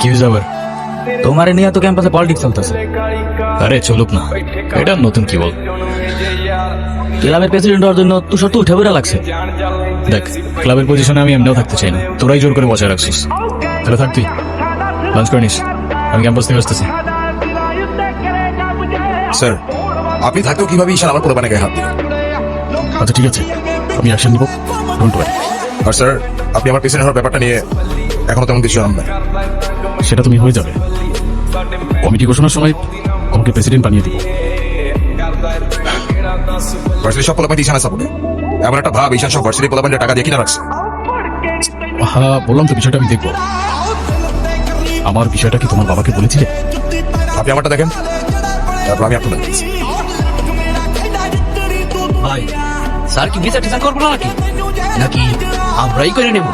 কি হয়েছে আবার? তোমার নিয়ে তো ক্যাম্পাসে পলিটিক্স চলতেছে। আরে চলুক না, এটা নতুন কি বল। ক্লাবের প্রেসিডেন্ট হওয়ার জন্য তুষার তো উঠে বেড়া লাগছে। দেখ, ক্লাবের পজিশনে আমি এমনিও থাকতে চাই না, তোরাই জোর করে বসায় রাখছিস। তাহলে থাক তুই, লাঞ্চ করে নিস, আমি ক্যাম্পাস থেকে আসতেছি। স্যার, আপনি থাকতেও কিভাবে ঈশান আমার পোলাপানে গায়ে হাত দিল? আচ্ছা ঠিক আছে, আমি অ্যাকশন নিব, ডোন্ট ওয়ারি। আর স্যার, আপনি আমার পেছনে হওয়ার ব্যাপারটা নিয়ে এখনো তেমন কিছু জানান না। সেটা তুমি হয়ে যাবে, কমিটি ঘোষণার সময় আমাকে প্রেসিডেন্ট বানিয়ে দিব। ভার্সিটি সব পোলাপান ঈশান সাপোর্টে, এমন একটা ভাব ঈশান সব ভার্সিটি পোলাপানদের টাকা দিয়ে কিনা রাখছে। হ্যাঁ বললাম তো, বিষয়টা আমি দেখবো। আমার বিষয়টা কি তোমার বাবাকে বলেছিলে? আপনি আমারটা দেখেন, তারপর আমি আপনার দেখছি। ভাই, স্যার কি বিচার টিচার করবো না নাকি আমরাই করে নেব?